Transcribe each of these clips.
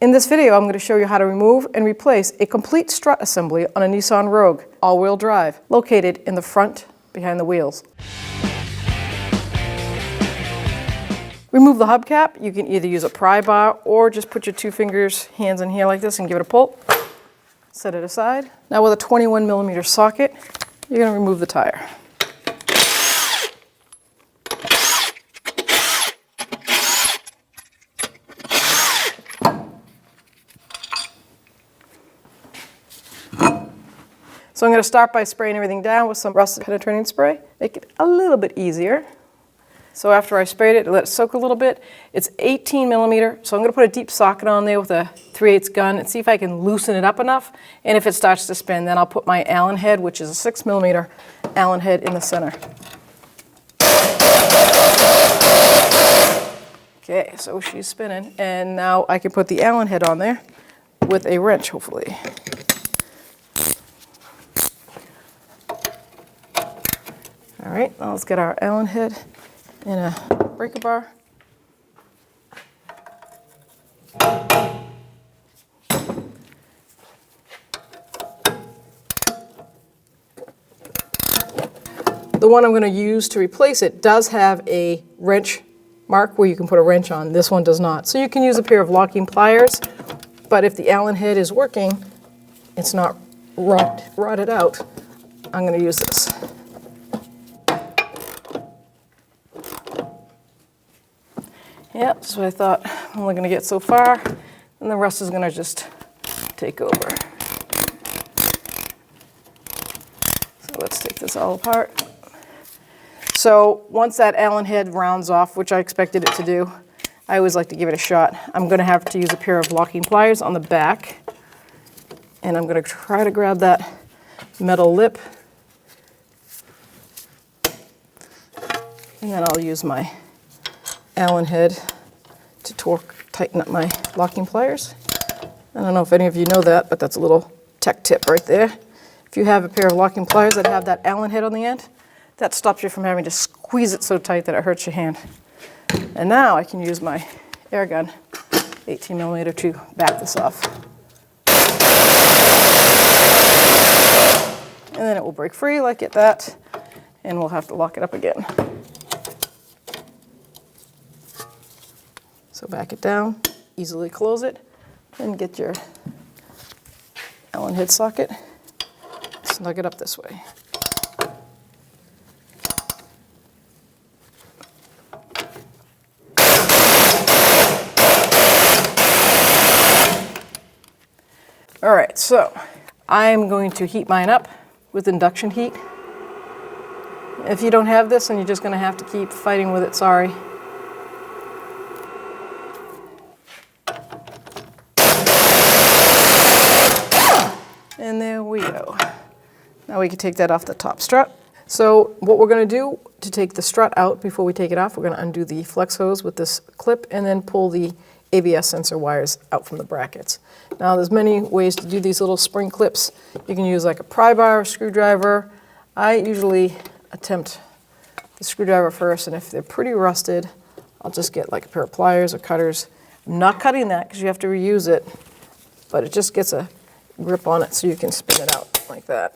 In this video, I'm going to show you how to remove and replace a complete strut assembly on a Nissan Rogue all-wheel drive, located in the front behind the wheels. Remove the hubcap. You can either use a pry bar or just put your hands in here like this and give it a pull. Set it aside. Now with a 21mm socket, you're going to remove the tire. So I'm going to start by spraying everything down with some rust penetrating spray, make it a little bit easier. So after I sprayed it, let it soak a little bit. It's 18mm, so I'm going to put a deep socket on there with a 3/8 gun and see if I can loosen it up enough. And if it starts to spin, then I'll put my Allen head, which is a 6mm Allen head, in the center. Okay, so she's spinning, and now I can put the Allen head on there with a wrench, hopefully. All right, now let's get our Allen head in a breaker bar. The one I'm going to use to replace it does have a wrench mark where you can put a wrench on. This one does not. So you can use a pair of locking pliers, but if the Allen head is working, it's not rotted out, I'm going to use this. Yeah, that's what I thought. I'm only going to get so far, and the rest is going to just take over. So let's take this all apart. So once that Allen head rounds off, which I expected it to do, I always like to give it a shot. I'm going to have to use a pair of locking pliers on the back, and I'm going to try to grab that metal lip, and then I'll use my Allen head to tighten up my locking pliers. I don't know if any of you know that, but that's a little tech tip right there. If you have a pair of locking pliers that have that Allen head on the end, that stops you from having to squeeze it so tight that it hurts your hand. And now I can use my air gun, 18mm, to back this off. And then it will break free like that, and we'll have to lock it up again. So back it down, easily close it, and get your Allen head socket, snug it up this way. All right, so I'm going to heat mine up with induction heat. If you don't have this, then you're just going to have to keep fighting with it, sorry. And there we go. Now we can take that off the top strut. So what we're going to do to take the strut out before we take it off, we're going to undo the flex hose with this clip and then pull the ABS sensor wires out from the brackets. Now there's many ways to do these little spring clips. You can use like a pry bar, a screwdriver. I usually attempt the screwdriver first, and if they're pretty rusted, I'll just get like a pair of pliers or cutters. I'm not cutting that because you have to reuse it, but it just gets a grip on it so you can spin it out like that.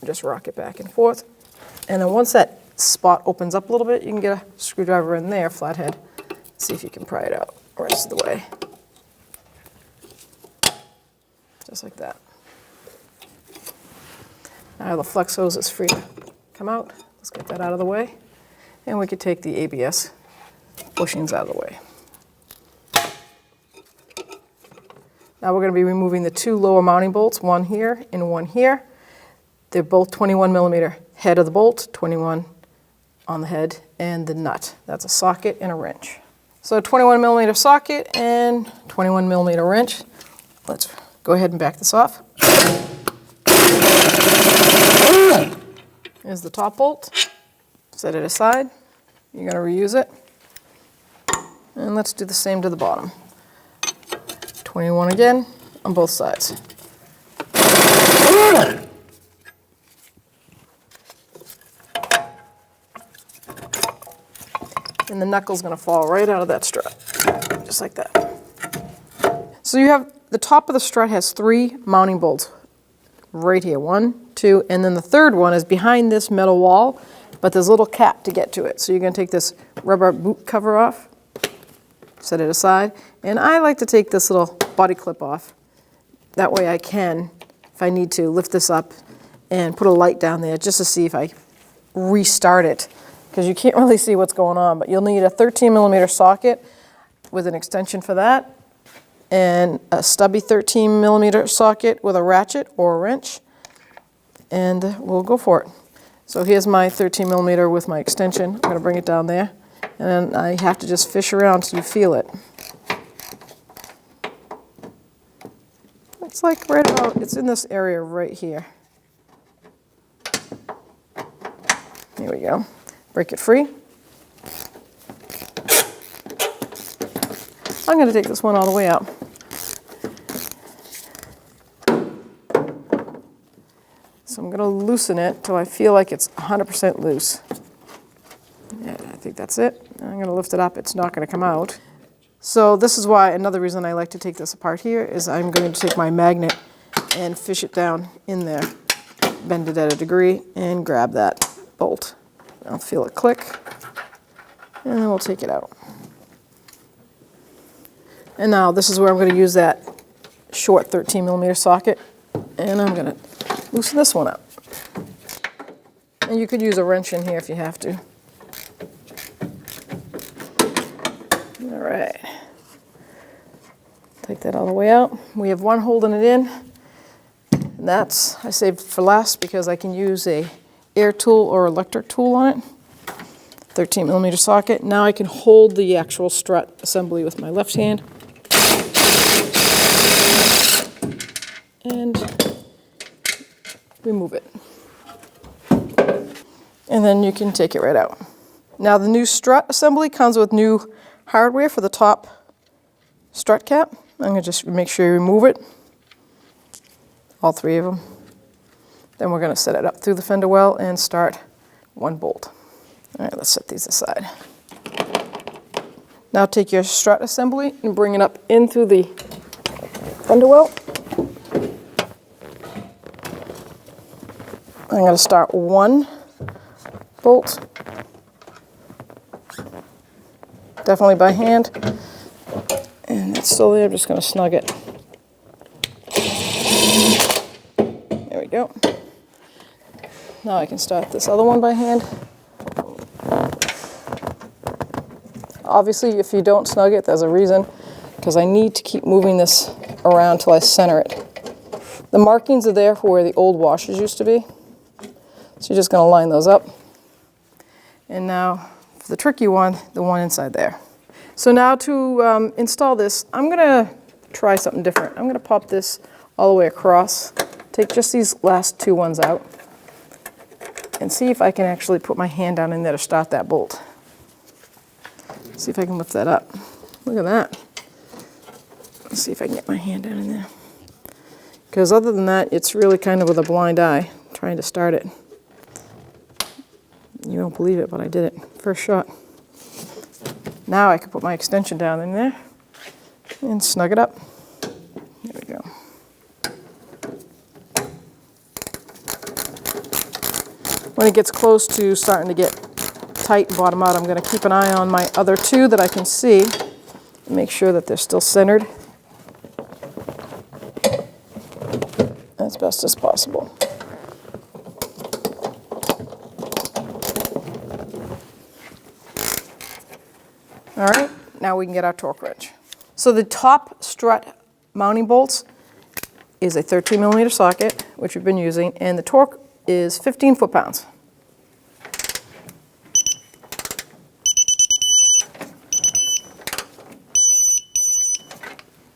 Just rock it back and forth. And then once that spot opens up a little bit, you can get a screwdriver in there, flathead. See if you can pry it out the rest of the way. Just like that. Now the flex hose is free to come out. Let's get that out of the way. And we could take the ABS bushings out of the way. Now we're going to be removing the two lower mounting bolts, one here and one here. They're both 21mm head of the bolt, 21 on the head, and the nut. That's a socket and a wrench. So 21mm socket and 21mm wrench. Let's go ahead and back this off. Here's the top bolt. Set it aside. You're going to reuse it. And let's do the same to the bottom. 21 again on both sides. And the knuckle's going to fall right out of that strut, just like that. So you have, the top of the strut has 3 mounting bolts right here. 1, 2, and then the third one is behind this metal wall, but there's a little cap to get to it. So you're going to take this rubber boot cover off, set it aside, and I like to take this little body clip off. That way I can, if I need to, lift this up and put a light down there just to see if I restart it, because you can't really see what's going on, but you'll need a 13mm socket with an extension for that, and a stubby 13mm socket with a ratchet or a wrench, and we'll go for it. So here's my 13mm with my extension. I'm going to bring it down there, and then I have to just fish around till you feel it. It's like right about, it's in this area right here. Here we go. Break it free. I'm going to take this one all the way out. So I'm going to loosen it till I feel like it's 100% loose. Yeah, I think that's it. I'm going to lift it up. It's not going to come out. So this is why, another reason I like to take this apart here is I'm going to take my magnet and fish it down in there, bend it at a degree, and grab that bolt. I'll feel it click, and then we'll take it out. And now this is where I'm going to use that short 13mm socket, and I'm going to loosen this one up. And you could use a wrench in here if you have to. All right. Take that all the way out. We have one holding it in, and that's, I saved for last because I can use a air tool or electric tool on it. 13mm socket. Now I can hold the actual strut assembly with my left hand. And remove it. And then you can take it right out. Now the new strut assembly comes with new hardware for the top strut cap. I'm going to just make sure you remove it. All 3 of them. Then we're going to set it up through the fender well and start one bolt. All right, let's set these aside. Now take your strut assembly and bring it up in through the fender well. I'm going to start one bolt, definitely by hand, and it's still there. I'm just going to snug it. There we go. Now I can start this other one by hand. Obviously, if you don't snug it, there's a reason, because I need to keep moving this around till I center it. The markings are there for where the old washers used to be. So you're just going to line those up. And now, for the tricky one, the one inside there. So now to install this, I'm going to try something different. I'm going to pop this all the way across, take just these last 2 ones out, and see if I can actually put my hand down in there to start that bolt. See if I can lift that up. Look at that. Let's see if I can get my hand down in there. Because other than that, it's really kind of with a blind eye, trying to start it. You won't believe it, but I did it. First shot. Now I can put my extension down in there and snug it up. There we go. When it gets close to starting to get tight and bottom out, I'm going to keep an eye on my other 2 that I can see. Make sure that they're still centered as best as possible. All right, now we can get our torque wrench. So the top strut mounting bolts is a 13mm socket, which we've been using, and the torque is 15 foot-pounds.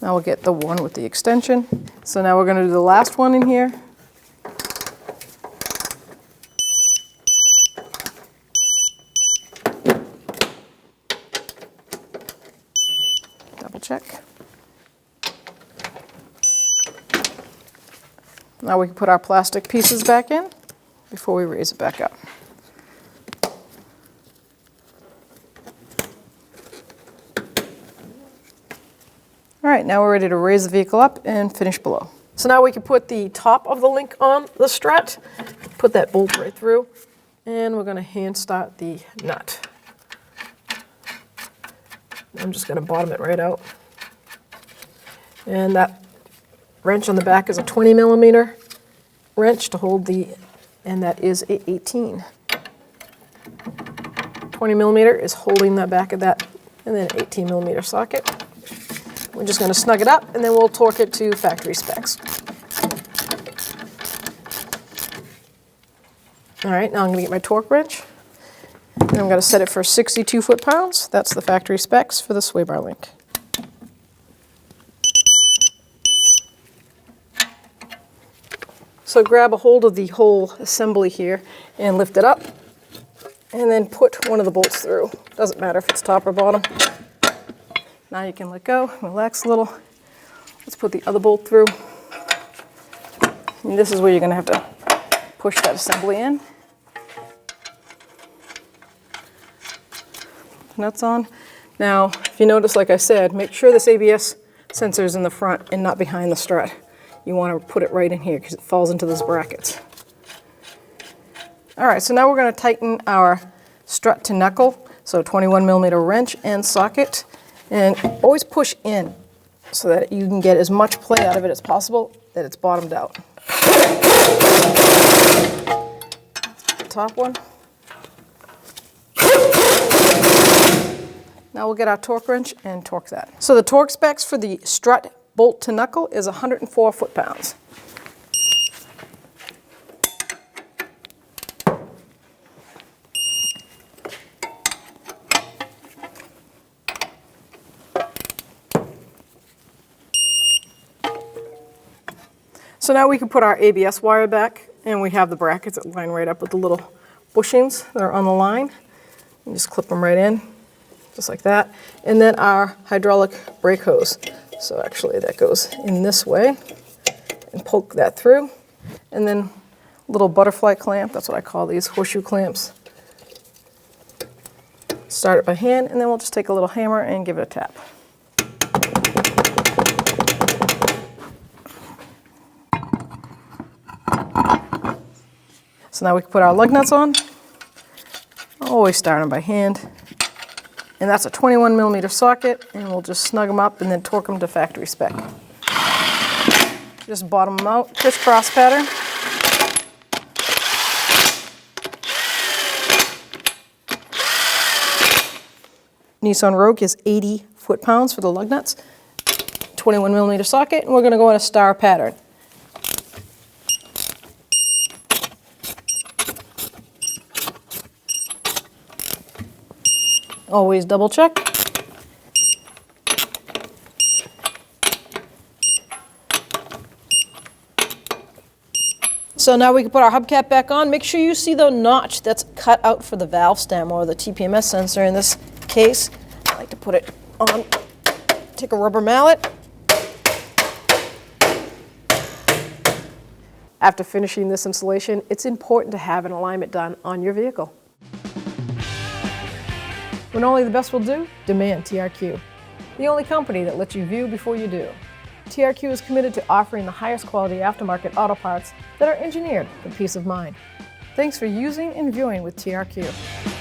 Now we'll get the one with the extension. So now we're going to do the last one in here. Double check. Now we can put our plastic pieces back in before we raise it back up. All right, now we're ready to raise the vehicle up and finish below. So now we can put the top of the link on the strut, put that bolt right through, and we're gonna hand start the nut. I'm just gonna bottom it right out. And that wrench on the back is a 20 millimeter wrench to hold the, and that is a 18. 20 millimeter is holding the back of that, and then an 18 millimeter socket. We're just going to snug it up, and then we'll torque it to factory specs. All right, now I'm going to get my torque wrench, and I'm going to set it for 62 foot-pounds. That's the factory specs for the sway bar link. So grab a hold of the whole assembly here and lift it up, and then put one of the bolts through. Doesn't matter if it's top or bottom. Now you can let go, relax a little. Let's put the other bolt through. And this is where you're going to have to push that assembly in. Nuts on. Now, if you notice, like I said, make sure this ABS sensor is in the front and not behind the strut. You want to put it right in here because it falls into those brackets. All right, so now we're going to tighten our strut to knuckle. So 21 millimeter wrench and socket. And always push in so that you can get as much play out of it as possible, that it's bottomed out. The top one. Now we'll get our torque wrench and torque that. So the torque specs for the strut bolt to knuckle is 104 foot-pounds. So now we can put our ABS wire back, and we have the brackets that line right up with the little bushings that are on the line. And just clip them right in, just like that. And then our hydraulic brake hose. So actually that goes in this way, and poke that through. And then a little butterfly clamp, that's what I call these, horseshoe clamps. Start it by hand, and then we'll just take a little hammer and give it a tap. So now we can put our lug nuts on. Always start them by hand. And that's a 21 millimeter socket, and we'll just snug them up and then torque them to factory spec. Just bottom them out, crisscross pattern. Nissan Rogue is 80 foot-pounds for the lug nuts. 21 millimeter socket, and we're going to go in a star pattern. Always double check. So now we can put our hubcap back on. Make sure you see the notch that's cut out for the valve stem or the TPMS sensor in this case. I like to put it on, take a rubber mallet. After finishing this installation, it's important to have an alignment done on your vehicle. When only the best will do, demand TRQ, the only company that lets you view before you do. TRQ is committed to offering the highest quality aftermarket auto parts that are engineered for peace of mind. Thanks for using and viewing with TRQ.